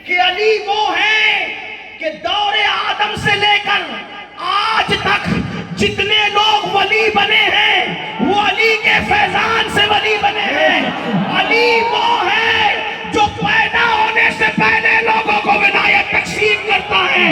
کہ علی وہ ہیں کہ دور آدم سے لے کر آج تک جتنے لوگ ولی بنے ہیں وہ علی کے فیضان سے ولی بنے ہیں. علی وہ ہے جو پیدا ہونے سے پہلے لوگوں کو ولایت تقسیم کرتا ہے.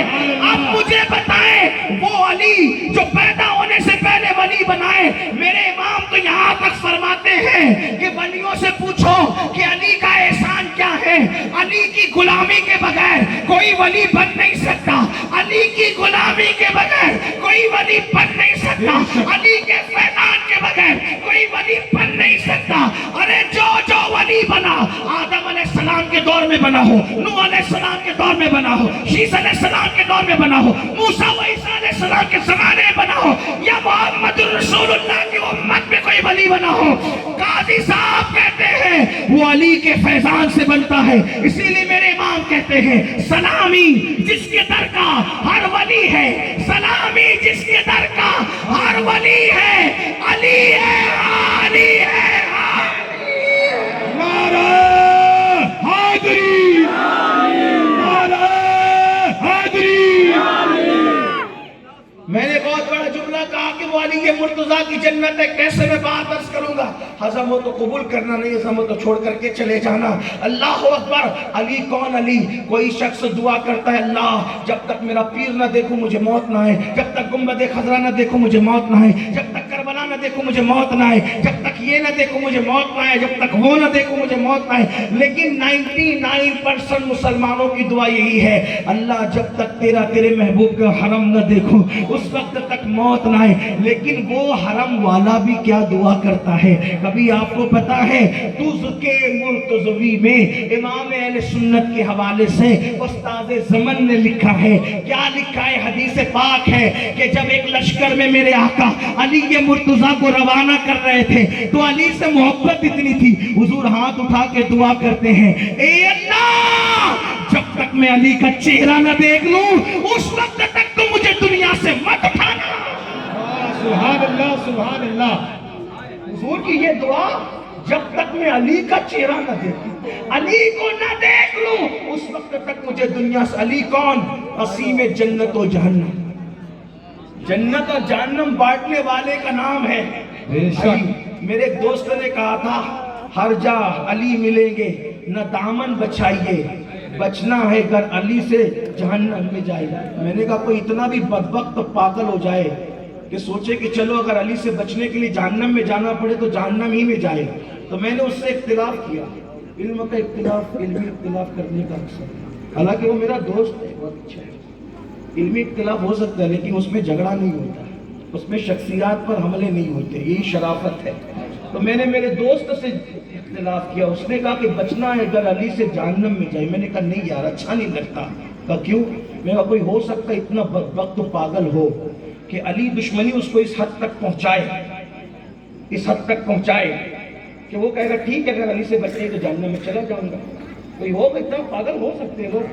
اب مجھے بتائیں وہ علی جو پیدا ہونے سے پہلے ولی بنائے. میرے امام تو یہاں تک فرماتے ہیں کہ ولیوں سے پوچھو کہ علی کا احسان کیا ہے. علی کی غلامی کے بغیر کوئی ولی بن نہیں سکتا. علی کی غلامی کے بغیر کوئی ولی بن نہیں سکتا. علی کے فیضان کے بغیر کوئی ولی بن نہیں سکتا. ارے جو ولی بنا آدم علیہ السلام کے دور میں بنا ہو, نوح علیہ السلام کے دور میں بنا ہو, شیس علیہ السلام کے دور میں بنا ہو, موسیٰ و عیسیٰ علیہ السلام کے زمانے میں بنا ہو, یا محمد الرسول اللہ کی امت میں کوئی ولی بنا ہو, قاضی صاحب کہتے ہیں وہ علی کے فیضان سے بنتا ہے. اسی لیے میرے امام کہتے ہیں سلامی جس کے در کا ہر ولی ہے, سلامی جس کے در کا ہر ولی ہے, علی ہے, علی ہے. میں نے بہت بڑا جملہ کہا کہ وہ علی مرتضیٰ کی جنت ہے. کیسے میں بات عرض کروں گا؟ ہضم ہو تو قبول کرنا, نہیں ہضم ہو تو چھوڑ کر کے چلے جانا. اللہ اکبر. علی کون علی؟ کوئی شخص دعا کرتا ہے اللہ جب تک میرا پیر نہ دیکھوں مجھے موت نہ آئے, جب تک گنبد خضرا نہ دیکھوں مجھے موت نہ آئے, جب تک کربلا نہ دیکھوں مجھے موت نہ آئے, جب تک یہ نہ دیکھوں مجھے موت نہ آئے, جب تک وہ نہ دیکھوں مجھے موت نہ آئے. لیکن 99% مسلمانوں کی دعا یہی ہے, اللہ جب تک تیرے محبوب کا حرم نہ دیکھوں اس وقت تک موت نہ آئے. لیکن وہ حرم والا بھی کیا دعا کرتا ہے؟ کبھی آپ کو پتا ہے تُز کے مرتضوی میں امام اہل سنت کے حوالے سے استاد زمن نے لکھا ہے, کیا لکھا ہے؟ حدیث پاک ہے کہ جب ایک لشکر میں میرے آقا علی کے مرتضیٰ کو روانہ کر رہے تھے تو علی سے محبت اتنی تھی, حضور ہاتھ اٹھا کے دعا کرتے ہیں اے اللہ جب تک میں علی کا چہرہ نہ دیکھ لوں اس وقت تک تو مجھے دنیا سے مت اٹھانا. سبحان اللہ, سبحان اللہ. حضور کی یہ دعا, جب تک میں علی کا چہرہ نہ دیکھوں, علی کو نہ دیکھ لوں اس وقت تک مجھے دنیا سے. علی کون؟ قسیم جنت و جہنم. جنت اور جہنم بانٹنے والے کا نام ہے علی. میرے ایک دوست نے کہا تھا ہر جا علی ملیں گے نہ دامن بچائیے, بچنا ہے گر علی سے جہنم میں جائے. میں نے کہا کوئی اتنا بھی بدبخت پاگل ہو جائے کہ سوچے کہ چلو اگر علی سے بچنے کے لیے جہنم میں جانا پڑے تو جہنم ہی میں جائے. تو میں نے اس سے اختلاف کیا, علم کا اختلاف, علمی اختلاف کرنے کا مقصد. حالانکہ وہ میرا دوست ہے, بہت اچھا ہے. علمی اختلاف ہو سکتا ہے لیکن اس میں جھگڑا نہیں ہوتا, اس میں شخصیات پر حملے نہیں ہوتے, یہی شرافت ہے. تو میں نے میرے دوست سے اختلاف کیا, اس نے کہا کہ بچنا ہے اگر علی سے جہنم میں جائے. میں نے کہا نہیں یار اچھا نہیں لگتا. کہا کیوں؟ میں کہا کوئی ہو سکتا ہے اتنا بدبخت پاگل ہو کہ علی دشمنی اس کو اس حد تک پہنچائے, اس حد تک پہنچائے کہ وہ کہے گا ٹھیک ہے اگر علی سے بچے تو جہنم میں چلا جاؤں گا. کوئی ہوگا اتنا پاگل ہو سکتے ہیں لوگ.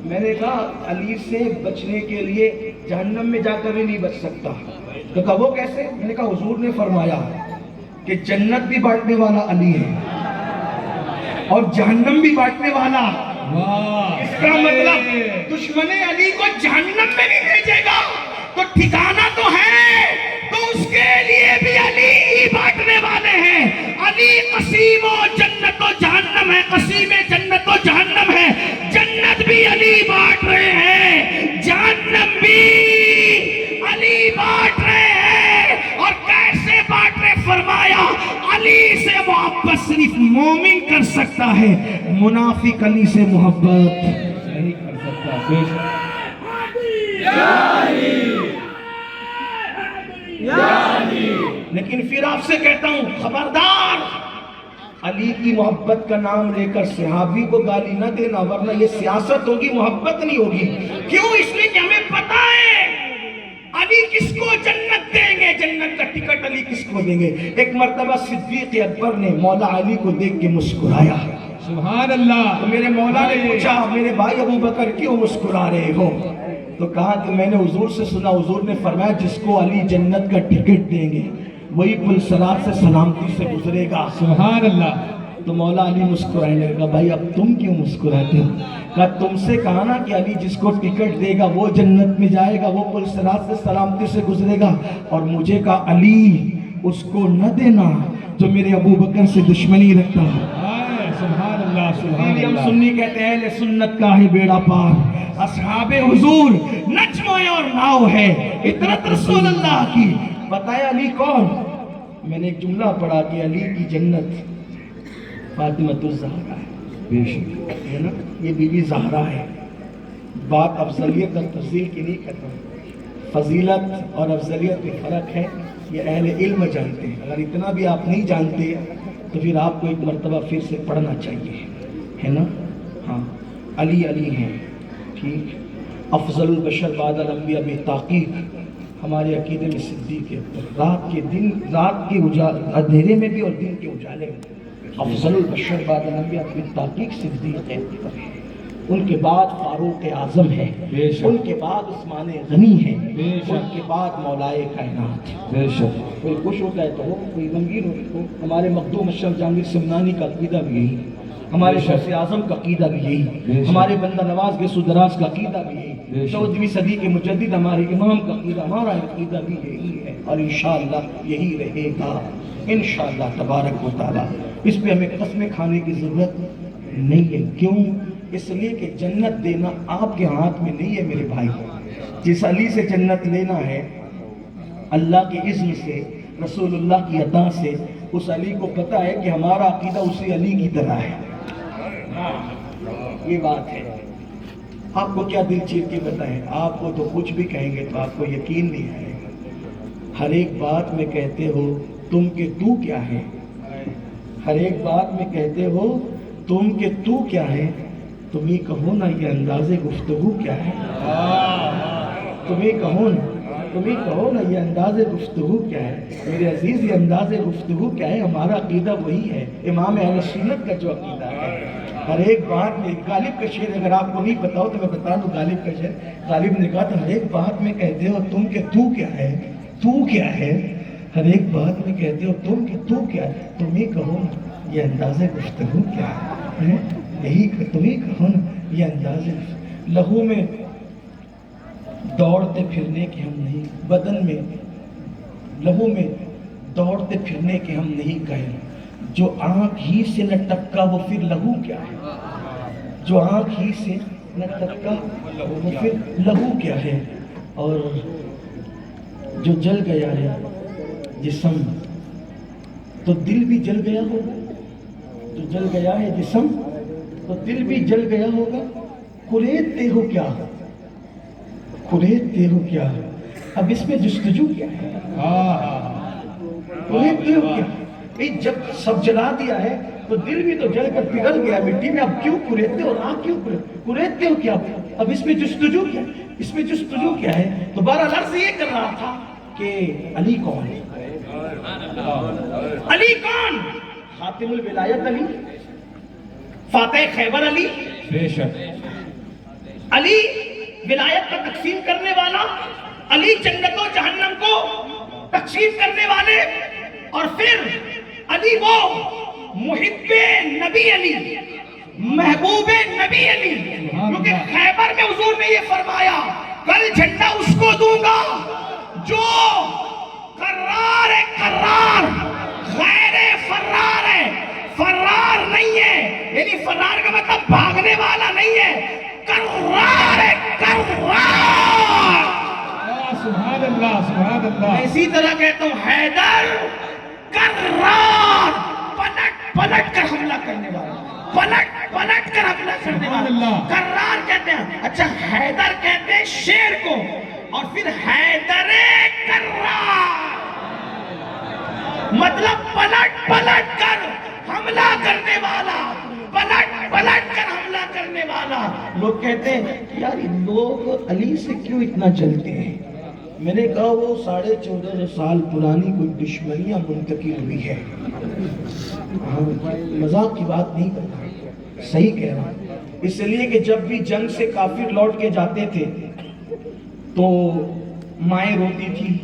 میں نے کہا علی سے بچنے کے لیے جہنم میں جا کر بھی نہیں بچ سکتا. تو کہا وہ کیسے؟ میں نے کہا حضور نے فرمایا کہ جنت بھی بانٹنے والا علی ہے اور جہنم بھی بانٹنے والا. اس کا مطلب دشمن علی کو جہنم میں نہیں بھیجے گا تو ٹھکانہ تو ہے, تو اس کے لیے بھی علی ہی بانٹنے والے ہیں. علی قسیم و جنت و جہنم ہے, قسیم جنت و جہنم ہے. جنت بھی علی بانٹ رہے ہیں, جہنم بھی علی بانٹ رہے ہیں. اور کیسے بانٹ رہے؟ فرمایا علی سے محبت صرف مومن کر سکتا ہے, منافق علی سے محبت نہیں کر سکتا. لیکن پھر آپ سے کہتا ہوں خبردار, علی کی محبت کا نام لے کر صحابی کو گالی نہ دینا ورنہ یہ سیاست ہوگی, محبت نہیں ہوگی. کیوں؟ اس لیے کہ ہمیں پتا ہے علی کس کو جنت دیں گے, جنت کا ٹکٹ علی کس کو دیں گے. ایک مرتبہ صدیق اکبر نے مولا علی کو دیکھ کے مسکرایا. سبحان اللہ. تو میرے مولا نے پوچھا میرے بھائی ابو بکر کیوں مسکرا رہے ہو؟ تو کہا کہ میں نے حضور سے سنا, حضور نے فرمایا جس کو علی جنت کا ٹکٹ دیں گے وہی پل صراط سے سلامتی سے گزرے گا. سبحان اللہ. تو مولا علی مسکرانے لگا. بھائی اب تم کیوں مسکراتے ہو؟ کہا تم سے کہا نا کہ علی جس کو ٹکٹ دے گا وہ جنت میں جائے گا, وہ پل صراط سے سلامتی سے گزرے گا, اور مجھے کہا علی اس کو نہ دینا جو میرے ابو بکر سے دشمنی رکھتا ہے. سبحان اللہ سبحان ہم اللہ. سنی کہتے ہیں اہل سنت کا ہے بیڑا پار, اصحاب حضور نجم اور ناؤ ہے, اطرت رسول اللہ کی. بتایا علی کون؟ میں نے ایک جملہ پڑھا کہ علی کی جنت فاطمۃ الزہرا ہے. بے شک ہے نا, یہ بی بی زہرا ہے. بات افضلیت اور تفضیل کی نہیں کر رہا ہوں, فضیلت اور افضلیت میں فرق ہے, یہ اہل علم جانتے ہیں. اگر اتنا بھی آپ نہیں جانتے تو پھر آپ کو ایک مرتبہ پھر سے پڑھنا چاہیے, ہے نا. ہاں علی علی ہیں, ٹھیک. افضل البشر بعد الانبیاء بے تحقیق ہمارے عقیدے میں صدیق اکبر, رات کے اندھیرے میں بھی اور دن کے اجالے میں افضل البشر بعد الانبیاء بے تحقیق صدیق اکبر ہے. ان کے بعد فاروق اعظم ہے, ان کے بعد عثمان غنی ہے, ان کے بعد مولائے کائنات. بے شک کوئی خوش ہوتا ہے تو ہو, کوئی غمگین ہو. ہمارے مخدوم اشرف جہانگیر سمنانی کا عقیدہ بھی یہی, ہمارے غوث اعظم کا عقیدہ بھی یہی, ہمارے بندہ نواز کے سدراز کا عقیدہ بھی یہی, 14ویں صدی کے مجدد ہمارے امام کا عقیدہ, ہمارا عقیدہ بھی یہی ہے, اور انشاءاللہ یہی رہے گا انشاءاللہ تبارک و تعالی. اس پہ ہمیں قسمیں کھانے کی ضرورت نہیں ہے. کیوں؟ اس لیے کہ جنت دینا آپ کے ہاتھ میں نہیں ہے میرے بھائی. جس علی سے جنت لینا ہے اللہ کے اذن سے, رسول اللہ کی عطا سے, اس علی کو پتا ہے کہ ہمارا عقیدہ اسی علی کی طرح ہے. یہ بات ہے. آپ کو کیا دل چیر کے بتائیں, آپ کو تو کچھ بھی کہیں گے تو آپ کو یقین نہیں آئے گا. ہر ایک بات میں کہتے ہو تم کہ تو کیا ہے, ہر ایک بات میں کہتے ہو تم کہ تو کیا ہے. تم ہی کہو نا یہ انداز گفتگو کیا ہے, تم ہی کہو نا یہ انداز گفتگو کیا ہے. میرے عزیز یہ انداز گفتگو کیا ہے؟ ہمارا عقیدہ وہی ہے امام اہل سنت کا جو عقیدہ ہے. ہر ایک بات میں, غالب کا شعر اگر آپ کو نہیں پتا ہو تو میں بتا دوں, غالب کا شعر, غالب نے کہا تھا ہر ایک بات میں کہتے ہو تم کہ تو کیا ہے, تو کیا ہے. ہر ایک بات میں کہتے ہو تم کہ تو کیا ہے. تم ہی کہو نا یہ انداز گفتگو کیا ہے, یہی تم ہی کہو نا یہ انداز. لہو میں دوڑتے پھرنے کے ہم نہیں, بدن میں لہو میں دوڑتے پھرنے کے ہم نہیں کہیں. جو آنکھ ہی سے نہ ٹپکا وہ پھر لہو کیا ہے, جو آنکھ ہی سے نہ ٹپکا وہ پھر لہو کیا ہے. اور جو جل گیا ہے جسم تو دل بھی جل گیا ہوگا, جو جل گیا ہے جسم تو دل بھی جل گیا ہوگا. کریدتے ہو کیا, کریدتے ہو کیا, اب اس میں جستجو کیا ہے. کریدتے ہو کیا, جب سب جلا دیا ہے تو دل بھی تو جل کر پگھل گیا مٹی میں, اب کیوں کریدتے ہو, آنکھ کیوں کریدتے ہو کیا, اب اس میں جستجو کیا, اس میں جستجو کیا ہے. تو بہرحال عرض یہ کر رہا تھا کہ علی کون ہے, علی کون, خاتم الولایت علی, فاتح خیبر علی, بے شک علی ولایت کا تقسیم کرنے والا, علی جنت و جہنم کو تقسیم کرنے والے, اور پھر علی وہ محب نبی علی, محبوب نبی علی, کیونکہ خیبر میں حضور نے یہ فرمایا کل جھنڈا اس کو دوں گا جو قرار ہے, قرار غیر فرار ہے, فرار نہیں ہے, یعنی فرار کا مطلب بھاگنے والا نہیں ہے, قرار ہے, قرار. سبحان اللہ سبحان اللہ. اسی طرح کہتا ہوں حیدر قرار, پلٹ پلٹ کر حملہ کرنے والا, پلٹ پلٹ کر حملہ کرنے والا, قرار کہتے ہیں. اچھا حیدر کہتے ہیں شیر کو, اور پھر حیدر قرار مطلب پلٹ پلٹ کر حملہ کرنے والا, پلٹ پلٹ کر حملہ کرنے والا. لوگ کہتے ہیں یار لوگ علی سے کیوں اتنا جلتے ہیں. میں نے کہا وہ 1450 سال پرانی کوئی دشمنیاں منتقل ہوئی ہے. مذاق کی بات نہیں کرتا, صحیح کہہ رہا ہوں. اس لیے کہ جب بھی جنگ سے کافر لوٹ کے جاتے تھے تو مائیں روتی تھی,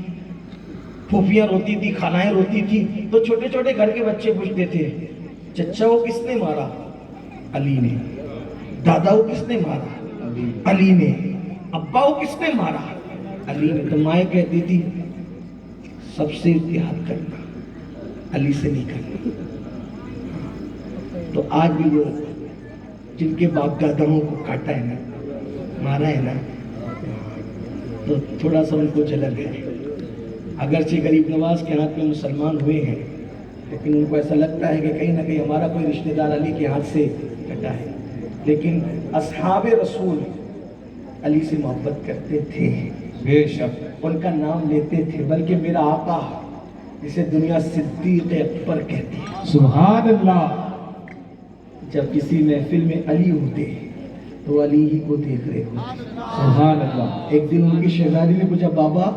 پھوپھیاں روتی تھی, خالائیں روتی تھی, تو چھوٹے چھوٹے گھر کے بچے پوچھتے تھے چچا کو کس نے مارا؟ علی نے. دادا کو کس نے مارا؟ علی نے. ابا کو کس نے مارا؟ علی نے. تو مائیں کہتی تھی سب سے اتحاد کرنا، علی سے نہیں کرنا. تو آج بھی وہ جن کے باپ داداؤں کو کاٹا ہے نا، مارا ہے نا، تو تھوڑا سا ان کو جلن ہے. اگرچہ غریب نواز کے ہاتھ میں مسلمان ہوئے ہیں، لیکن ان کو ایسا لگتا ہے کہ کہیں نہ کہیں ہمارا کوئی رشتہ دار علی کے ہاتھ سے کٹا ہے. لیکن اصحاب رسول علی سے محبت کرتے تھے، بے شک. ان کا نام لیتے تھے. بلکہ میرا آقا جسے دنیا صدیق اکبر کہتی ہے، سبحان اللہ. جب کسی محفل میں علی ہوتے تو علی ہی کو دیکھ رہے ہوتے. سبحان اللہ. ایک دن ان کی شہزادی نے پوچھا بابا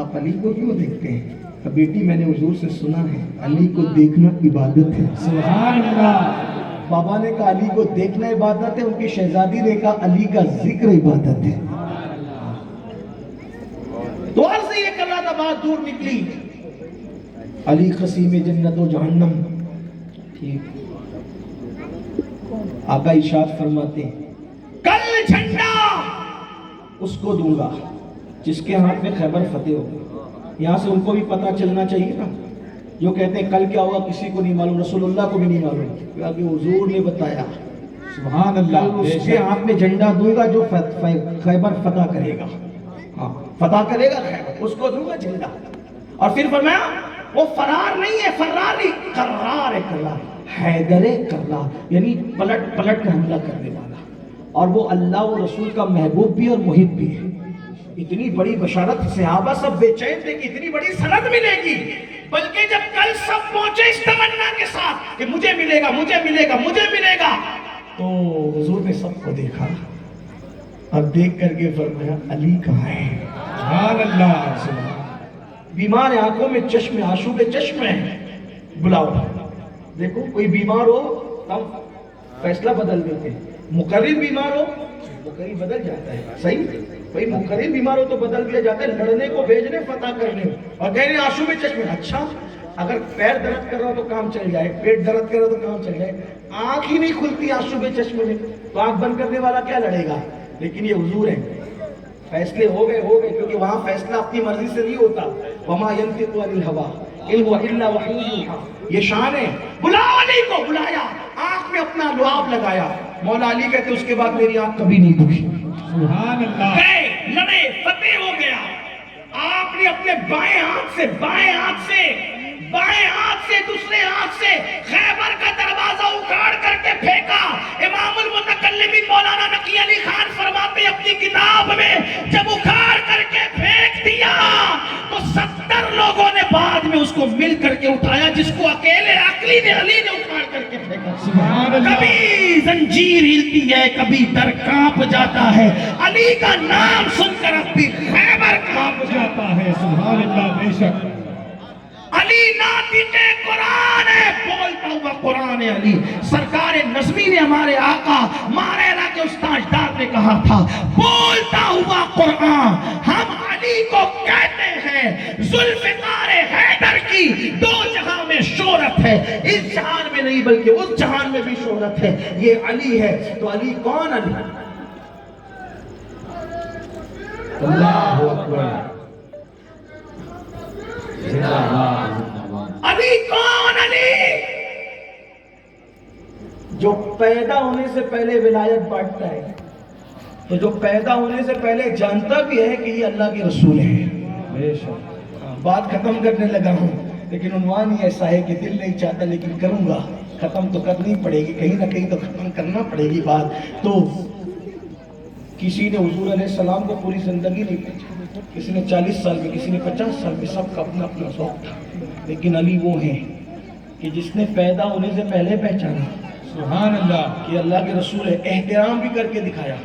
آپ علی کو کیوں دیکھتے ہیں؟ کہ بیٹی میں نے حضور سے سنا ہے علی کو دیکھنا عبادت ہے. سبحان اللہ. بابا نے کہا علی کو دیکھنا عبادت ہے، ان کی شہزادی نے کہا علی کا ذکر عبادت ہے. تو عرض یہ کر رہا تھا، بات دور نکلی. علی قسیم جنت و جہنم. ٹھیک. آقا ارشاد فرماتے ہیں کل جھنڈا اس کو دوں گا جس کے ہاتھ میں خیبر فتح ہوگا. یہاں سے ان کو بھی پتہ چلنا چاہیے نا، جو کہتے ہیں کل کیا ہوگا کسی کو نہیں معلوم، رسول اللہ کو بھی نہیں معلوم، کیونکہ حضور نے بتایا. سبحان اللہ. کل اس کے ہاتھ میں جھنڈا دوں گا جو خیبر فتح کرے گا. ہاں فتح کرے گا خیبر، اس کو دوں گا جھنڈا. اور پھر فرمایا وہ فرار نہیں ہے، فرار نہیں، قرار ہے. کرار حیدر کرار یعنی پلٹ پلٹ کر حملہ کرنے والا. اور وہ اللہ و رسول کا محبوب بھی اور محب بھی ہے. اتنی بڑی بشارت صحابہ سب بے چین تھے کہ اتنی بڑی سند ملے گی. بلکہ جب کل سب پہنچے اس تمنا کے ساتھ کہ مجھے ملے گا مجھے ملے گا مجھے ملے گا، تو حضور نے سب کو دیکھا. اب دیکھ کر کے فرمایا علی کہاں ہے؟ سبحان اللہ. بیمار آنکھوں میں چشم آنسو کے چشم ہیں، بلاؤ. دیکھو کوئی بیمار ہو تب فیصلہ بدل دیتے ہیں. مقرر بیمار ہو مقرر بدل جاتا ہے. صحیح. بھائی مقرر بیمار ہو تو بدل دیا جاتا ہے، لڑنے کو بھیجنے فتح کرنے. اور کہہ رہے ہیں آنسو میں چشم. اچھا اگر پیر درد کر رہا تو کام چل جائے، پیٹ درد کر رہا تو کام چل جائے، آنکھ ہی نہیں کھلتی آنسو میں چشم میں، تو آنکھ بند کرنے والا کیا لڑے گا؟ لیکن یہ حضور ہے، فیصلے ہو گئے کیونکہ وہاں فیصلہ اپنی مرضی سے نہیں ہوتا. وما ينطق عن الهوى ان هو الا وحی یوحی. یہ شان ہے. بلاؤ علی کو. بلایا، آنکھ میں اپنا لعاب لگایا. مولا علی کہتے اس کے بعد میری آنکھ کبھی نہیں دکھی. سبحان اللہ. گئے، لڑے، فتح ہو گیا. آپ نے اپنے بائیں ہاتھ سے دوسرے ہاتھ سے خیبر کا دروازہ اکھاڑ کر کے پھینکا. امام المتکلمین مولانا نقی علی خان فرماتے اپنی کتاب میں جب اکھاڑ کر کے پھینک دیا تو 70 لوگوں نے بعد میں اس کو مل کر کے اٹھایا، جس کو اکیلے علی نے اکھاڑ کر کے پھینکا. سبحان اللہ. کبھی زنجیر ہلتی ہے، کبھی در کانپ جاتا ہے. علی کا نام سن کر اب بھی خیبر کانپ جاتا ہے. سبحان اللہ. بے شک. علی ناطق قرآن ہے، بولتا ہوا قرآن ہے. علی سرکار نظمی نے ہمارے آقا ماریرا کے استاد دار نے کہا تھا بولتا ہوا قرآن. ہم علی کو کہتے ہیں ذوالفقار حیدر کی 2 جہاں میں شہرت ہے، اس جہان میں نہیں بلکہ اس جہان میں بھی شہرت ہے. یہ علی ہے. تو علی کون؟ علی اللہ اکبر. علی کون؟ علی جو پیدا ہونے سے پہلے ولایت بانٹتا ہے، تو جو پیدا ہونے سے پہلے جانتا بھی ہے کہ یہ اللہ کے رسول ہیں. بے شک. بات ختم کرنے لگا ہوں، لیکن عنوان ہی ایسا ہے کہ دل نہیں چاہتا لیکن کروں گا. ختم تو کرنی پڑے گی، کہیں نہ کہیں تو ختم کرنا پڑے گی بات. تو کسی نے حضور علیہ السلام کو پوری زندگی نہیں پہچانا، کسی نے 40 سال میں، کسی نے 50 سال میں، سب کا اپنا اپنا ذوق تھا. لیکن علی وہ ہیں کہ جس نے پیدا ہونے سے پہلے پہچانا سبحان اللہ. کہ اللہ کے رسول ہے، احترام بھی کر کے دکھایا.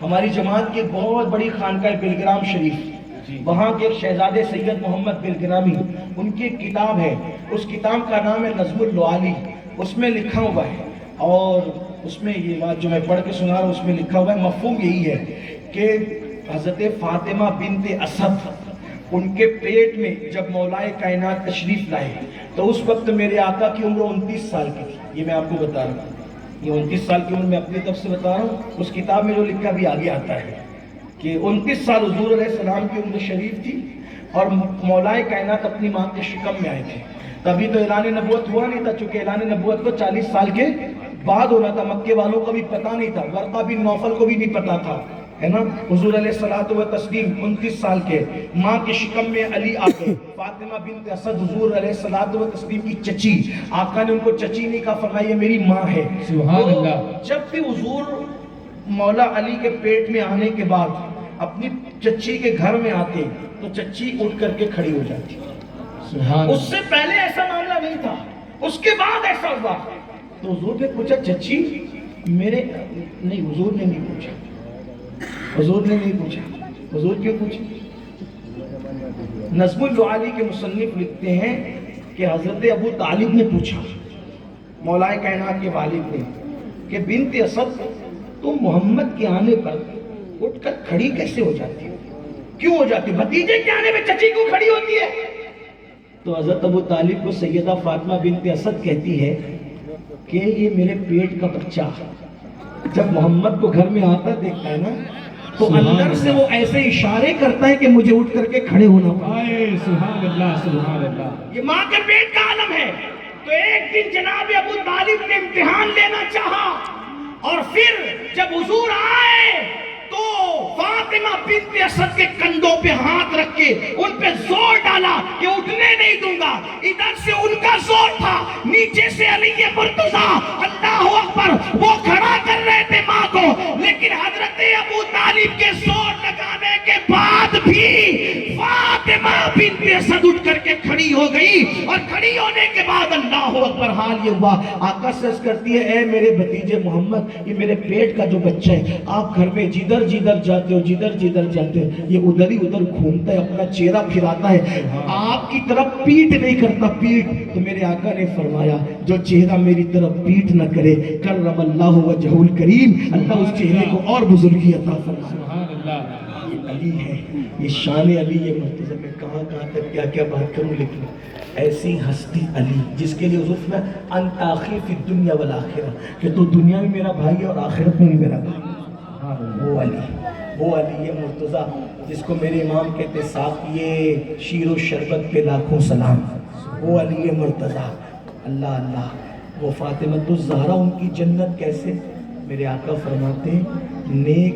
ہماری جماعت کی ایک بہت بڑی خانقاہ بلگرام شریف، وہاں کے ایک شہزادے سید محمد بلگرامی، ان کی ایک کتاب ہے، اس کتاب کا نام ہے نظم اللعالی. اس میں لکھا ہوا ہے، اور اس میں یہ بات جو میں پڑھ کے سنا رہا ہوں اس میں لکھا ہوا ہے، مفہوم یہی ہے کہ حضرت فاطمہ بنت اسد، ان کے پیٹ میں جب مولائے کائنات تشریف لائے تو اس وقت میرے آقا کی عمر 29 سال کی تھی. یہ میں آپ کو بتا رہا ہوں، یہ 29 سال کی عمر میں اپنی طرف سے بتا رہا ہوں، اس کتاب میں جو لکھا بھی آگے آتا ہے کہ 29 سال حضور علیہ السلام کی عمر شریف تھی اور مولائے کائنات اپنی ماں کے شکم میں آئے تھے. تبھی تو اعلان نبوت ہوا نہیں تھا، چونکہ اعلان نبوت کو 40 سال کے بعد ہونا تھا. مکے والوں کو بھی پتہ نہیں تھا، ورقہ بن نوفل کو بھی نہیں پتہ تھا، ہے نا. حضور علیہ الصلوۃ والتسلیم 29 سال کے ماں کے شکم میں علی آ گئے. فاطمہ بنت اسد حضور علیہ الصلوۃ والتسلیم کی چچی، آقا نے ان کو چچی نہیں کہا، فرمایا یہ میری ماں ہے. سبحان تو اللہ. جب بھی حضور مولا علی کے پیٹ میں آنے کے بعد اپنی چچی کے گھر میں آتے تو چچی اٹھ کر کے کھڑی ہو جاتی. سبحان اس سے پہلے ایسا معاملہ نہیں تھا، اس کے بعد ایسا ہوا. تو حضور نے پوچھا چچی میرے نہیں، حضور نے نہیں پوچھا، حضور نے نہیں پوچھا. حضور کیوں پوچھے؟ نظم اللعالی کے مصنف لکھتے ہیں کہ حضرت ابو طالب نے پوچھا مولائے کائنات کے والد نے کہ بنت اسد تم محمد کے آنے پر اٹھ کر کھڑی کیسے ہو جاتی ہو، کیوں ہو جاتی، بھتیجے کے آنے پہ چچی کیوں کھڑی ہوتی ہے؟ تو حضرت ابو طالب کو سیدہ فاطمہ بنت اسد کہتی ہے کہ یہ میرے پیٹ کا بچہ جب محمد کو گھر میں آتا دیکھتا ہے نا تو اندر سے وہ ایسے اشارے کرتا ہے کہ مجھے اٹھ کر کے کھڑے ہونا پڑے. سبحان اللہ سبحان اللہ. یہ ماں کے پیٹ کا عالم ہے. تو ایک دن جناب ابو طالب نے امتحان لینا چاہا اور پھر جب حضور آئے تو فاطمہ بنت اسد کے کندھوں پہ ہاتھ رکھ کے ان پہ زور ڈالا کہ اٹھنے نہیں دوں گا. ادھر سے ان کا زور تھا، نیچے سے علی مرتضیٰ اللہ اکبر وہ کھڑا کر رہے تھے ماں کو، لیکن حضرت ابو طالب کے زور لگانے کے بعد بھی فاطمہ بنت اسد اٹھ کر کے کھڑی ہو گئی. اور کھڑی ہونے کے بعد اللہ اکبر حال یہ ہوا، آقا سے عرض کرتی ہے اے میرے بھتیجے محمد، یہ میرے پیٹ کا جو بچہ ہے، آپ گھر میں جدھر جاتے ہو جدھر جاتے ہو یہ ادھر ہی ادھر گھومتا ہے، اپنا چہرہ پھراتا ہے، آپ کی طرف پیٹ نہیں کرتا. پیٹ تو میرے آقا نے فرمایا جو چہرہ میری طرف پیٹ نہ کرے کرم اللہ وجہہ الکریم، اللہ اس چہرے کو اور بزرگی عطا فرمائے. سبحان اللہ. یہ علی ہے، یہ شان علی. یہ مرتضی میں کہاں تک کیا بات کروں، لیکن ایسی ہستی علی جس کے لیے حضور میں انت اخی فی الدنیا والآخرہ، کہ تو دنیا میں میرا بھائی ہے اور آخرت میں بھی میرا بھائی. وہ علی یہ مرتضیٰ جس کو میرے امام کہتے صاحب یہ شیر و شربت پہ لاکھوں سلام. وہ علی مرتضیٰ. اللہ اللہ. وہ فاطمہ الزہرا ان کی جنت کیسے؟ میرے آقا فرماتے ہیں نیک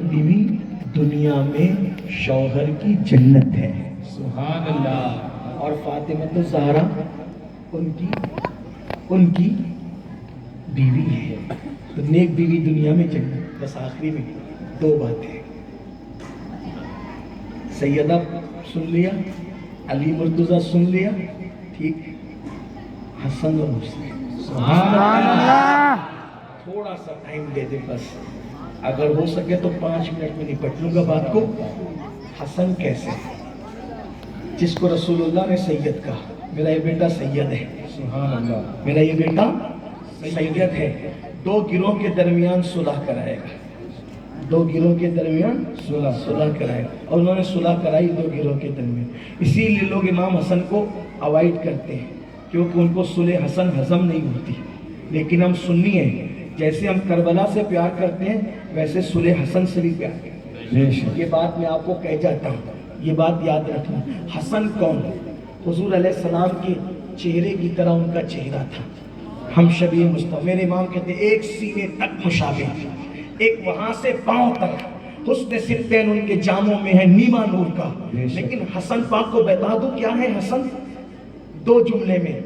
بیوی دنیا میں شوہر کی جنت ہے. سبحان اللہ. اور فاطمہ الزہرا ان کی بیوی ہے. تو نیک بیوی دنیا میں جنت. بس آخری میں 2 باتیں. سیدہ سن لیا، علی مرتضیٰ سن لیا، ٹھیک، حسن اور حسین. سبحان اللہ. تھوڑا سا ٹائم دے دے بس، اگر ہو سکے تو 5 منٹ میں نپٹ لوں گا بات کو. حسن کیسے؟ جس کو رسول اللہ نے سید کہا میرا یہ بیٹا سید ہے، سبحان اللہ. میرا یہ بیٹا سید ہے. 2 گروہ کے درمیان صلح کرائے گا، 2 گروہ کے درمیان صلح کرائے گا. اور انہوں نے صلح کرائی 2 گروہ کے درمیان. اسی لیے لوگ امام حسن کو اوائڈ کرتے ہیں کیونکہ ان کو صلح حسن ہضم نہیں ہوتی. لیکن ہم سنی ہیں، جیسے ہم کربلا سے پیار کرتے ہیں ویسے صلح حسن سے بھی پیار کرتے ہیں. یہ بات میں آپ کو کہہ جاتا ہوں، یہ بات یاد رکھنا. حسن کون؟ حضور علیہ السلام کے چہرے کی طرح ان کا چہرہ تھا، ہم شبیہ مصطفیٰ. میرے امام کہتے ہیں ایک سینے تک مشابہ، ایک وہاں سے پاؤں تک. حسن سبطین ان کے جاموں میں ہے نیما نور کا. لیکن حسن پاک کو بتا دوں کیا ہے حسن؟ 2 جملے میں،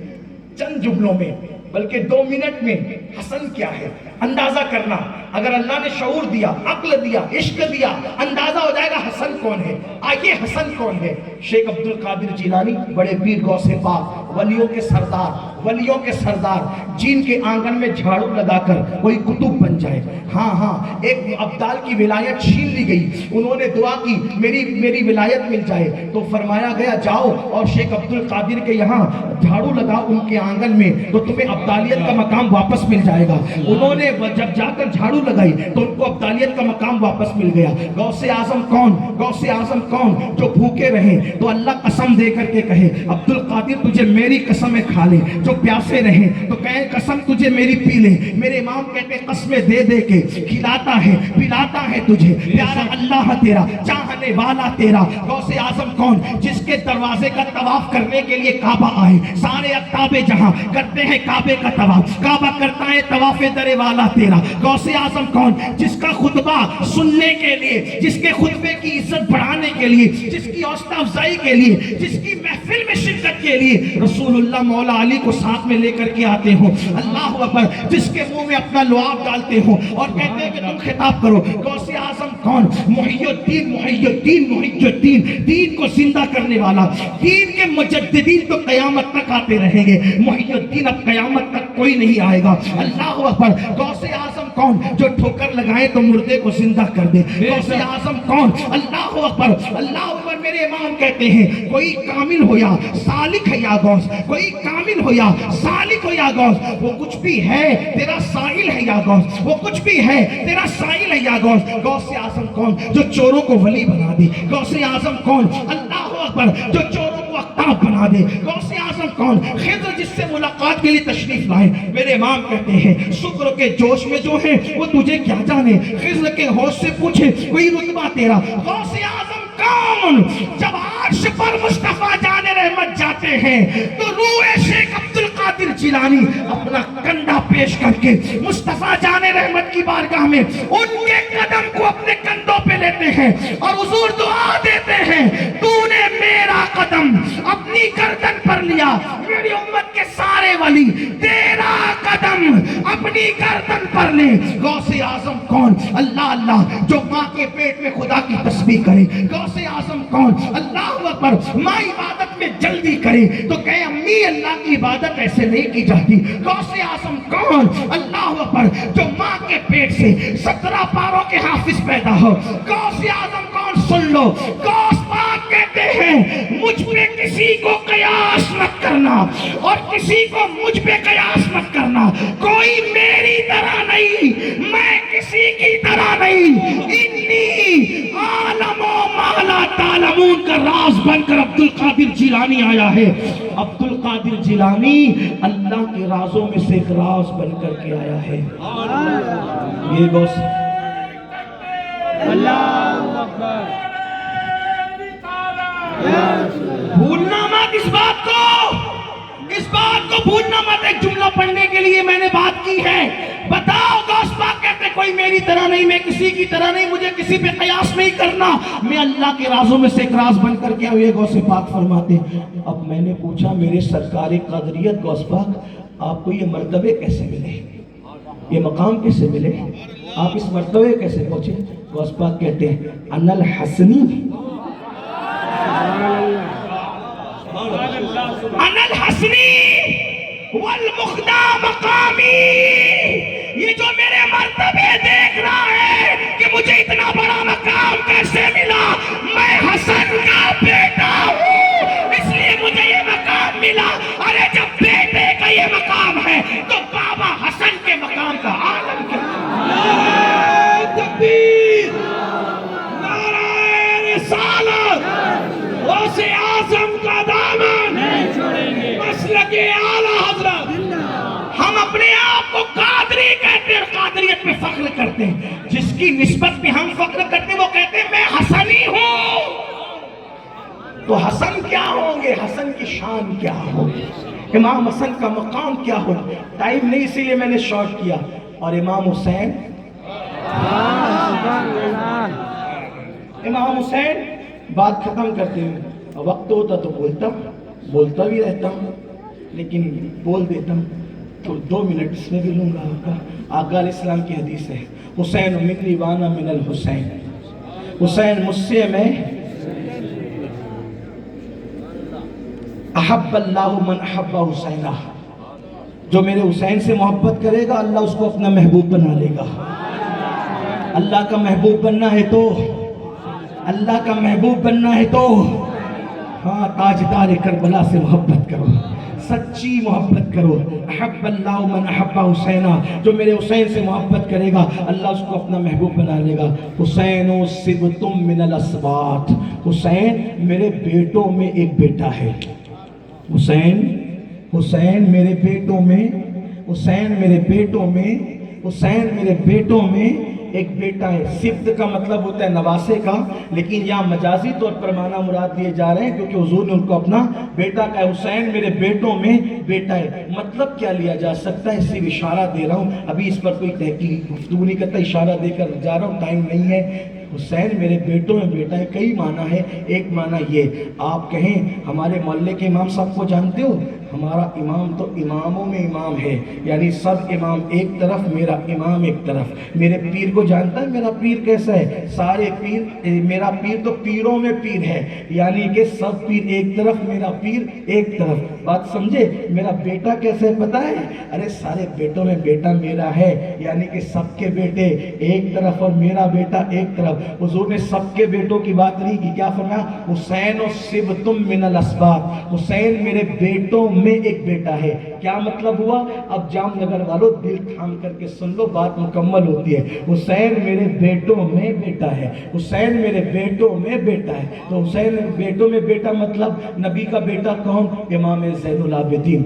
چند جملوں میں، بلکہ 2 منٹ میں حسن کیا ہے اندازہ کرنا. اگر اللہ نے شعور دیا، عقل دیا، عشق دیا، اندازہ ہو جائے گا حسن کون ہے. آئیے حسن کون ہے. شیخ عبد القادر جیلانی بڑے پیر غوث پاک، ولیوں کے سردار، ولیوں کے سردار جن کے آنگن میں جھاڑو لگا کر کوئی قطب بن جائے. ہاں ایک ابدال کی ولایت چھین لی گئی, انہوں نے دعا کی میری ولایت مل جائے, تو فرمایا گیا جاؤ اور شیخ عبد القادر کے یہاں جھاڑو لگا ان کے آنگن میں, تو تمہیں ابدالیت کا مقام واپس مل جائے گا. انہوں نے جب جا کر جھاڑو لگائی تو ان کو ابدالیت کا مقام واپس مل گیا. غوث اعظم کون؟ غوث اعظم کون؟ جو بھوکے رہیں تو اللہ قسم دے کر کے کہے عبد القادر تجھے میری قسمیں کھا لے, جو پیاسے رہیں تو کہے قسم تجھے میری پی لے. میرے امام کہتے ہیں قسمیں دے دے کے کھلاتا ہے پلاتا ہے تجھے, پیارا اللہ تیرا, چاہنے والا تیرا. غوث اعظم کون؟ جس کے دروازے کا طواف کرنے کے لیے کعبہ آئے, سارے اقطاب جہاں کرتے ہیں کعبے کا طواف, کعبہ کرتا ہے طواف در والا تیرا. غوث اعظم کون؟ جس کا خطبہ سننے کے لیے, جس کے خطبے کی عزت بڑھانے کے لیے, جس کی حوصلہ افزائی کے لیے, جس کی محفل میں شرکت کے لیے رسول اللہ مولا علی کو ساتھ میں لے کر کے آتے ہوں. اللہ اکبر. جس کے منہ میں اپنا لعاب ڈالتے ہوں اور کہتے ہیں کہ تم خطاب کرو. غوث اعظم کون؟ محی الدین, محی الدین, محی الدین, دین کو زندہ کرنے والا. دین کے مجددین تو قیامت تک آتے رہیں گے, محی الدین اب قیامت تک کوئی نہیں آئے گا. اللہ اکبر. غوث اعظم کون؟ جو ٹھوکر لگائے تو مردے کو زندہ کر دے. غوث اعظم کون؟ اللہ اکبر. اللہ اکبر. میرے امام کہتے ہیں کوئی کامل ہو یا سالک ہے یا غوث, کوئی کامل ہو یا سالک ہو یا غوث, وہ کچھ بھی ہے تیرا سائل ہے یا غوث, وہ کچھ بھی ہے تیرا سائل ہے یا غوث. غوث اعظم کون؟ جو چوروں کو ولی بنا دے. غوث اعظم کون؟ اللہ اکبر. جو چوروں کو اقطاب بنا دے. غوث اعظم کون؟ خضر جس سے ملاقات کے لیے تشریف لائے. میرے امام کہتے ہیں صبر کے جوش میں جو ہے وہ تجھے کیا جانے, خضر کے ہوش سے پوچھے کوئی رتبہ تیرا. غوث اعظم کون؟ جب عرش پر مصطفیٰ جان رحمت جاتے ہیں تو روح شیخ عبد القادر جیلانی اپنا کندھا پیش کر کے مصطفیٰ جان رحمت کی بارگاہ میں ان کے قدم کو اپنے کندھوں پہ لیتے ہیں اور حضور دعا دیتے ہیں تو نے میرا قدم اپنی گردن پر لیا, میری امت کے سارے ولی تیرا قدم اپنی گردن پر لے. غوث اعظم کون؟ اللہ اللہ. جو ماں کے پیٹ میں خدا کی تسبیح کرے. غوث اعظم کون؟ اللہ اکبر. ماں عبادت میں جلدی کرے تو کہے امی اللہ کی عبادت ایسے نہیں کی جاتی. غوث اعظم کون؟ اللہ اکبر. جو ماں کے پیٹ سے 17 پاروں کے حافظ پیدا ہو. غوث اعظم کون؟ سن لو. غوث پاک کہتے ہیں مجھ پہ کسی کو قیاس مت کرنا اور کسی کو مجھ پہ قیاس مت کرنا. کوئی میری طرح نہیں, میں کسی کی طرح نہیں. انی عالم و مالا تعلمون کا راز بن کر عبد القادر جیلانی آیا ہے. عبد القادر جیلانی اللہ کے رازوں میں سے ایک راز بن کر کے آیا ہے. یہ غوث اللہ اکبر. بھولنا مت اس بات کو بھولنا مت. ایک جملہ پڑھنے کے لیے میں نے بات کی ہے. بتاؤ غوث پاک کہتے کوئی میری طرح نہیں, میں کسی کی طرح نہیں, مجھے کسی پہ قیاس نہیں کرنا, میں اللہ کے رازوں میں سے ایک راز بن کر کے آئے. غوث پاک فرماتے اب میں نے پوچھا میرے سرکار قادریت غوث پاک آپ کو یہ مرتبے کیسے ملے, یہ مقام کیسے ملے, آپ اس مرتبے کیسے پہنچے؟ غوث پاک کہتے ہیں انا الحسنی انا الحسنی والمخدا مقامی. یہ جو میرے مرتبے دیکھ رہا ہے کہ مجھے اتنا بڑا مقام کیسے ملا, میں حسن کا بیٹا ہوں اس لیے مجھے یہ مقام ملا. ارے جب بیٹے کا یہ مقام ہے تو بابا حسن کے مقام کا عالم کیا. تکبیر, نعرہ رسالت. غوث اعظم کا دامن مسلک اعلیٰ حضرت. ہم اپنے آپ کو قادری کہتے ہیں, قادریت میں فخر کرتے ہیں. جس کی نسبت میں ہم فخر کرتے ہیں وہ کہتے ہیں میں حسنی ہوں. تو حسن کیا ہوں گے, حسن کی شان کیا ہوگی, امام حسن کا مقام کیا ہوگا. ٹائم نہیں اسی لیے میں نے شارٹ کیا. اور امام حسین, امام حسین بات ختم کرتے ہیں. وقت ہوتا تو بولتا بھی رہتا ہوں لیکن بول دیتا ہوں تو 2 منٹ اس میں بھی لوں گا. آپ کا آقا علیہ السلام کی حدیث ہے حسین منی وانا من الحسین, حسین مجھ سے میں, احب اللہ من احب حسینہ. جو میرے حسین سے محبت کرے گا اللہ اس کو اپنا محبوب بنا لے گا. اللہ کا محبوب بننا ہے تو اللہ کا محبوب بننا ہے تو ہاں تاجدار کربلا سے محبت کرو, سچی محبت کرو. احب اللہ من احب حسینہ, جو میرے حسین سے محبت کرے گا اللہ اس کو اپنا محبوب بنا لے گا. حسین سبتم من الاسباط, حسین میرے بیٹوں میں ایک بیٹا ہے. حسین میرے بیٹوں میں, حسین میرے بیٹوں میں, حسین میرے بیٹوں میں ایک بیٹا ہے. سبت کا مطلب ہوتا ہے نواسے کا, لیکن یہاں مجازی طور پر معنی مراد دیے جا رہے ہیں کیونکہ حضور نے ان کو اپنا بیٹا کہا. حسین میرے بیٹوں میں بیٹا ہے. مطلب کیا لیا جا سکتا ہے, صرف اشارہ دے رہا ہوں, ابھی اس پر کوئی تحقیق گفتگو نہیں کرتا, اشارہ دے کر جا رہا ہوں, ٹائم نہیں ہے. حسین میرے بیٹوں میں بیٹا ہے, کئی معنی ہے. ایک معنی یہ, آپ کہیں ہمارے محلے کے امام صاحب کو جانتے ہو, ہمارا امام تو اماموں میں امام ہے, یعنی سب امام ایک طرف, میرا امام ایک طرف. میرے پیر کو جانتا ہے, میرا پیر کیسا ہے, سارے پیر, میرا پیر تو پیروں میں پیر ہے, یعنی کہ سب پیر ایک طرف, میرا پیر ایک طرف. بات سمجھے. میرا بیٹا کیسے پتا ہے, ارے سارے بیٹوں میں بیٹا میرا ہے, یعنی کہ سب کے بیٹے ایک طرف اور میرا بیٹا ایک طرف. حضور نے سب کے بیٹوں کی بات نہیں کی, کیا فرمایا, حسین و سبتم من الاسباط, حسین میرے بیٹوں میں ایک بیٹا ہے. کیا مطلب ہوا, اب جام نگر والوں دل تھام کر کے سن لو, بات مکمل ہوتی ہے. حسین میرے بیٹوں میں بیٹا ہے, حسین میرے بیٹوں میں بیٹا ہے. تو حسین بیٹوں میں بیٹا مطلب نبی کا بیٹا کون, امام زین العابدین,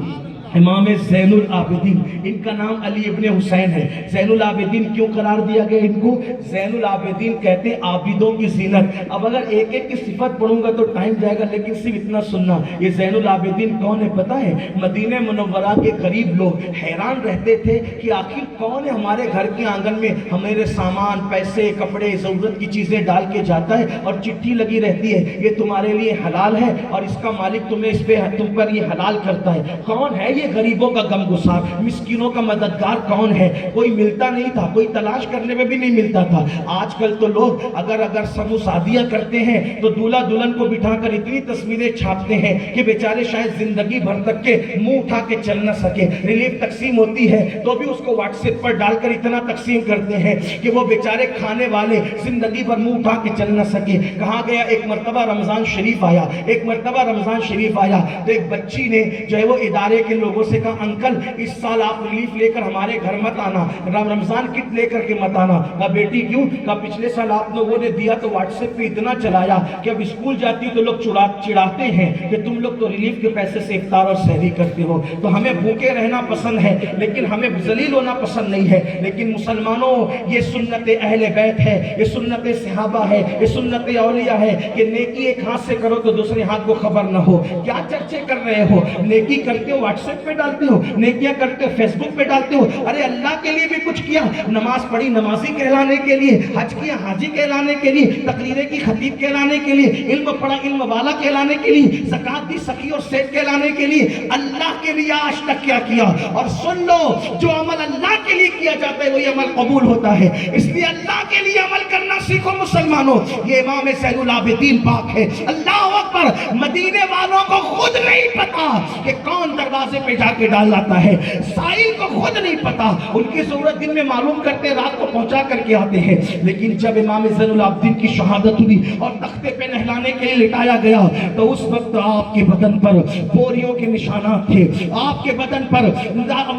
امام زین العابدین. ان کا نام علی ابن حسین ہے. زین العابدین کیوں قرار دیا گیا ان کو, زین العابدین کہتے ہیں عابدوں کی زینت. اب اگر ایک ایک کی صفت پڑھوں گا تو ٹائم جائے گا, لیکن صرف اتنا سننا, یہ زین العابدین کون ہے پتہ ہے, مدینہ منورہ کے غریب لوگ حیران رہتے تھے کہ آخر کون ہے ہمارے گھر کے آنگن میں ہمارے سامان, پیسے, کپڑے, ضرورت کی چیزیں ڈال کے جاتا ہے اور چٹھی لگی رہتی ہے, یہ تمہارے لیے حلال ہے اور اس کا مالک تمہیں اس پہ تم پر یہ حلال کرتا ہے. کون ہے یہ غریبوں کا غم گسار, مسکینوں کا مددگار کون ہے؟ کوئی ملتا نہیں تھا, کوئی تلاش کرنے میں بھی نہیں ملتا تھا. آج کل تو لوگ اگر سمو شادیاں کرتے ہیں تو دولہا دلہن کو بٹھا کر اتنی تصویریں چھاپتے ہیں کہ بیچارے شاید زندگی بھر تک کے منہ اٹھا کے چل نہ سکے. ریلیف تقسیم ہوتی ہے تو بھی اس کو واٹس ایپ پر ڈال کر اتنا تقسیم کرتے ہیں کہ وہ بیچارے کھانے والے زندگی بھر منہ اٹھا کے چل نہ سکے. کہاں گیا, ایک مرتبہ رمضان شریف آیا, ایک مرتبہ رمضان شریف آیا تو ایک بچی نے جو ہے وہ ادارے کے لوگوں سے کہا, انکل اس سال آپ ریلیف لے کر ہمارے گھر مت آنا, رمضان کٹ لے کر کے مت آنا. کہا بیٹی کیوں, کہا پچھلے سال آپ لوگوں نے دیا تو واٹس ایپ پہ اتنا چلایا کہ اب اسکول جاتی تو لوگ چڑھاتے ہیں کہ تم لوگ تو ریلیف کے پیسے سے افطار اور سحری کرتے ہو, تو ہمیں بھوکے رہنا پسند ہے لیکن ہمیں ذلیل ہونا پسند نہیں ہے. لیکن مسلمانوں, یہ سنت اہل بیت ہے, یہ سنت صحابہ ہے, یہ سنت اولیاء ہے کہ نیکی ایک ہاتھ سے کرو تو دوسرے ہاتھ کو خبر نہ ہو. کیا چرچے کر رہے ہو, نیکی کرتے ہو واٹس ایپ پہ ڈالتے ہو, نیکیاں کرتے ہو فیس بک پہ ڈالتے ہو. ارے اللہ کے لیے بھی کچھ کیا, نماز پڑھی نمازی کہلانے کے لیے, حج کیا حاجی کہلانے کے لیے, تقریریں کی خطیب کہلانے کے لیے, علم پڑھا علم والا کہلانے کے لیے, زکات دی سخی اور سیٹ کہلانے کے لیے. اللہ کے لیے آج تک کیا کیا؟ اور سن لو, جو عمل اللہ کے لیے کیا جاتا ہے وہی عمل قبول ہوتا ہے. اس لیے اللہ کے لیے عمل کرنا سیکھو مسلمانوں. یہ امام زین العابدین پاک ہے. اللہ اکبر. مدینے والوں کو خود نہیں پتا کہ کون دروازے پہ جا کے ڈال لاتا ہے, سائل کو خود نہیں پتا, ان کی ضرورت دن میں معلوم کرتے رات کو پہنچا کر کے آتے ہیں. لیکن جب امام زین العابدین کی شہادت ہوئی اور تختے پہ نہلانے کے لیے لٹایا گیا تو اس وقت آپ کے بدن پر بوریوں کے نشانات تھے, آپ کے بدن پر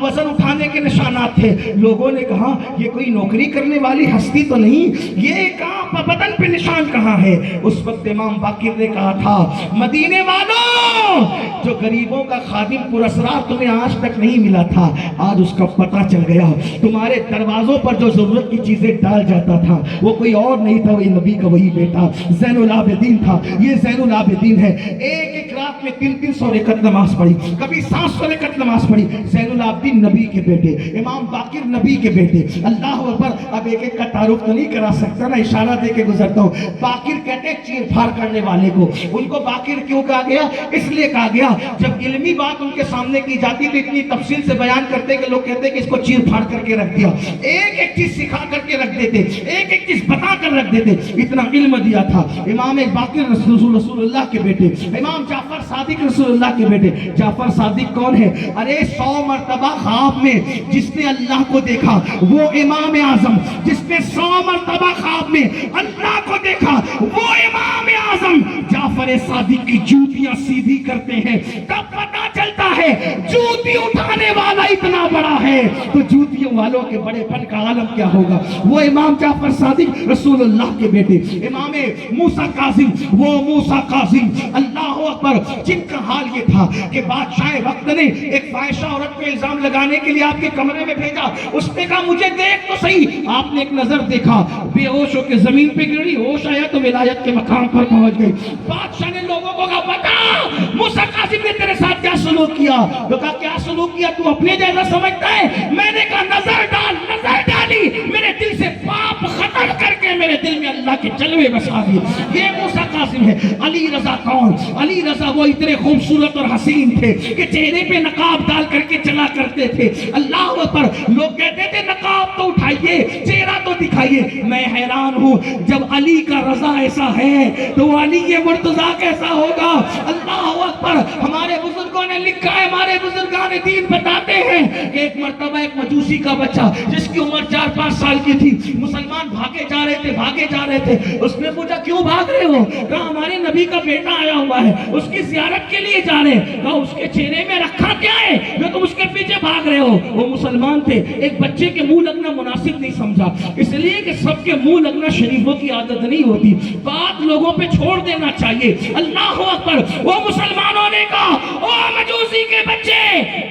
وزن اٹھانے کے نشانات تھے. لوگوں نے کہا یہ کوئی نوکری کرنے والی ہستی تو نہیں, یہ کہاں بدن پہ نشان کہاں ہے؟ اس وقت امام باقر نے کہا تھا, مدینے والوں, جو غریبوں کا خادم پراسرار تمہیں آج تک نہیں ملا تھا, آج اس کا پتہ چل گیا. تمہارے دروازوں پر جو ضرورت کی چیزیں ڈال جاتا تھا وہ کوئی اور نہیں تھا, وہی نبی کا وہی بیٹا زین العابدین تھا. یہ زین العابدین ہے. ایک رات میں 300 رکعت نماز پڑھی, کبھی 700 رکعت نماز پڑھی. زین العابدین نبی کے بیٹے, امام باقر نبی کے بیٹے. اللہ اکبر. اب ایک ایک کا تعارف تو نہیں کرا سکتا نا, اشارہ دے کے گزرتا ہوں. باقر کہتے ہیں چیر پھاڑ کرنے والے کو, ان کو باقر کیوں کہا گیا؟ اس لیے کہا گیا جب علمی بات ان کے سامنے کی جاتی تو اتنی تفصیل سے بیان کرتے کہ لوگ کہتے کہ اس کو چیر پھاڑ کر کے رکھ دیا، ایک ایک چیز سکھا کر کے رکھ دیتے، ایک ایک چیز بتا کر رکھ دیتے، اتنا علم دیا تھا۔ امام باقر رسول اللہ کے بیٹے، امام جعفر صادق رسول اللہ کے بیٹے۔ جعفر صادق کون ہے؟ ارے 100 مرتبہ خواب میں جس نے اللہ کو دیکھا وہ امام اعظم، جس نے 100 مرتبہ خواب میں اللہ کو دیکھا وہ امام اعظم جعفر صادق کی جوتیاں سیدھی کرتے ہیں، تب پتا چلتا ہے جوتی اٹھانے والا اتنا بڑا ہے تو جوتیوں والوں کے بڑے پن کا عالم کیا ہوگا۔ وہ امام جعفر صادق رسول اللہ کے بیٹے، امام موسیٰ کاظم، وہ موسیٰ کاظم، اللہ اکبر، جن کا حال یہ تھا کہ بادشاہ وقت نے ایک فاحشہ عورت پہ الزام لگانے کے لیے آپ کے کمرے میں بھیجا، اس نے کہا مجھے دیکھ تو صحیح، آپ نے ایک نظر دیکھا، بے ہوش ہو کے زمین پہ گری، ہوش آیا تو ولایت کے مقام پر پہنچ گئی۔ بادشاہ نے لوگوں کو کہا بتا موسیٰ کاظم نے تیرے ساتھ کیا سلوک کیا؟ تو کہا کیا سلوک کیا؟ تو اپنے جیسا سمجھتا ہے؟ میں نے کہا نظر ڈال، نظر ڈالی، میرے دل سے پاپ ختم کر کے میرے دل میں اللہ کے جلوے بسا دیے۔ یہ موسیٰ کاظم ہے۔ علی رضا کون؟ علی رضا وہ اتنے خوبصورت اور حسین تھے کہ چہرے پہ نقاب ڈال کر کے چلا کرتے تھے۔ اللہ پر لوگ کہتے تھے نقاب تو اٹھائیے، چہرہ تو دکھائیے۔ میں حیران ہوں جب علی کا رضا ایسا ہے تو علی مرتضیٰ کیسا ہوگا؟ اللہ اکبر۔ ہمارے بزرگوں نے لکھا ہے، ہمارے بزرگان دین بتاتے ہیں کہ ایک مرتبہ ایک مجوسی کا بچہ جس کی عمر 4-5 سال کی تھی، مسلمان بھاگے جا رہے تھے، اس نے پوچھا کیوں بھاگ رہے ہو؟ کہا ہمارے نبی کا بیٹا آیا ہوا ہے، اس کی زیارت کے لیے جا رہے ہیں۔ کہا اس کے چہرے میں رکھا کیا ہے جو تم اس کے پیچھے بھاگ رہے ہو؟ وہ مسلمان تھے، ایک بچے کے منہ لگنا مناسب نہیں سمجھا، اس لیے کہ سب کے منہ لگنا شریفوں کی عادت نہیں ہوتی، بات لوگوں پہ چھوڑ دینا چاہیے۔ اللہ اکبر۔ وہ مسلمانوں نے کہا او مجوسی کے بچے،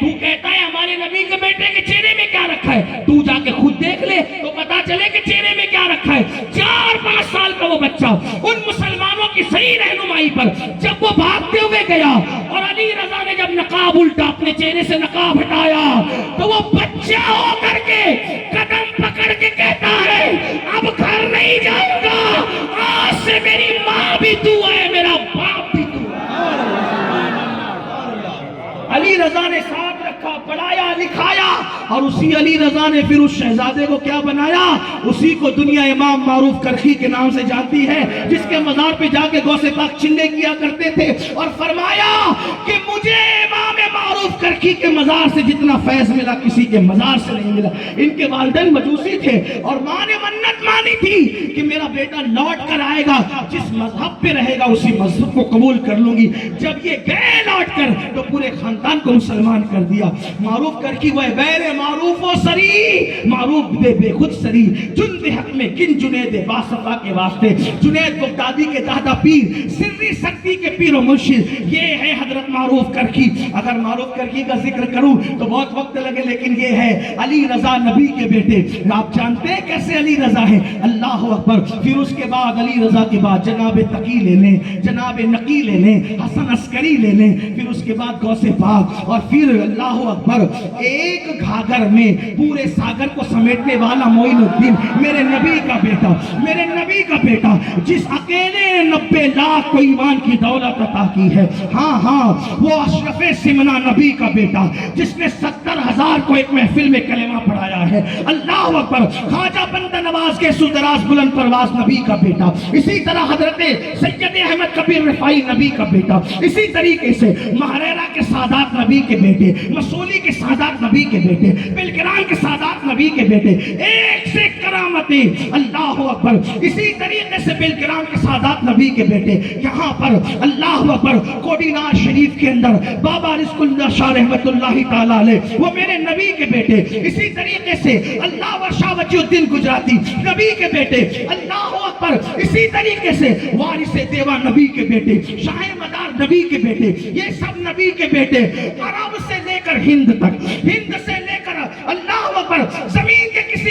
تو کہتا ہے ہمارے نبی کے بیٹے کے چہرے میں کیا رکھا ہے؟ تو جا کے خود دیکھ لے تو پتا چلے کہ چہرے میں کیا رکھا ہے۔ 4-5 سال کا وہ بچہ ان مسلمانوں کی صحیح رہنمائی پر جب وہ بھاگتے ہوئے گیا اور علی رضا نے جب نقاب الٹا اپنے چہرے سے نقاب ہٹایا تو وہ بچہ ہو کر کے قدم پکڑ کے کہتا ہے اب گھر نہیں جاؤں گا، آج سے میری ماں بھی تو ہے، میرا باپ بھی تو ہے۔ علی رضا نے ساتھ رکھا، پڑھایا، لکھایا، اور اسی علی رضا نے پھر اس شہزادے کو کیا بنایا؟ اسی کو دنیا امام معروف کرخی کے نام سے جانتی ہے، جس کے مزار پہ جا کے غوث پاک چلے کیا کرتے تھے اور فرمایا کہ مجھے امام معروف کرخی کے مزار سے جتنا فیض ملا کسی کے مزار سے نہیں ملا۔ ان کے والدین مجوسی تھے اور ماں نے منت مانی تھی کہ میرا بیٹا لوٹ کر آئے گا، جس مذہب پہ رہے گا اسی مذہب کو قبول کر لوں گی۔ جب یہ گئے لوٹ کر تو پورے خاندان کو مسلمان کر دیا۔ معروف کرخی وہ بیر معروف و سری، معروف بے خود سری، جند حق میں کن جنید باصفا کے واسطے، جنید بغدادی کے دادا پیر، سری سکتی کے پیر و مرشد، یہ ہے حضرت معروف کرخی۔ اگر معروف کرخی کا ذکر کروں تو بہت وقت لگے، لیکن یہ ہے علی رضا نبی کے بیٹے۔ آپ جانتے ہیں کیسے علی رضا ہے؟ اللہ اکبر۔ پھر اس کے بعد علی رضا کے بعد جناب تقی لے لیں، جناب نقی لے لیں، حسن عسکری لے لیں، پھر اس کے بعد غوث پاک، اور پھر اللہ اکبر ایک گھاگھر میں پورے ساگر کو سمیٹنے والا معین الدین، میرے نبی کا بیٹا، میرے نبی کا بیٹا، جس اکیلے 90 لاکھ کو ایمان کی دولت عطا کی ہے۔ ہاں ہاں، وہ اشرف سمنا نبی کا بیٹا، جس نے 70,000 کو ایک محفل میں کلمہ پڑھایا ہے۔ اللہ اکبر۔ خواجہ بندہ نواز کے سلطراز بلند پرواز نبی کا بیٹا، اسی طرح حضرت سید احمد کبیر رفاعی نبی کا بیٹا، اسی طریقے سے مہریرہ کے سادات نبی کے بیٹے، مسولی کے سادات نبی کے بیٹے، بلگران کے سادات نبی کے بیٹے، ایک سے کرامتیں۔ اللہ اکبر۔ اسی طریقے سے بلگران کے سادات نبی کے بیٹے، یہاں پر اللہ اکبر کوڈینار شریف کے اندر بابا رزق اللہ شاہ رحمت اللہ تعالیٰ علیہ، وہ میرے نبی کے بیٹے۔ اسی طریقے سے اللہ شاہ وجی الدین گجراتی نبی کے بیٹے، اللہ اکبر۔ اسی طریقے سے وارث دیوا نبی کے بیٹے، شاہ مدار نبی کے بیٹے، یہ سب نبی کے بیٹے۔ عرب سے لے کر ہند تک، ہند سے لے کر اللہ اکبر زمین کے کسی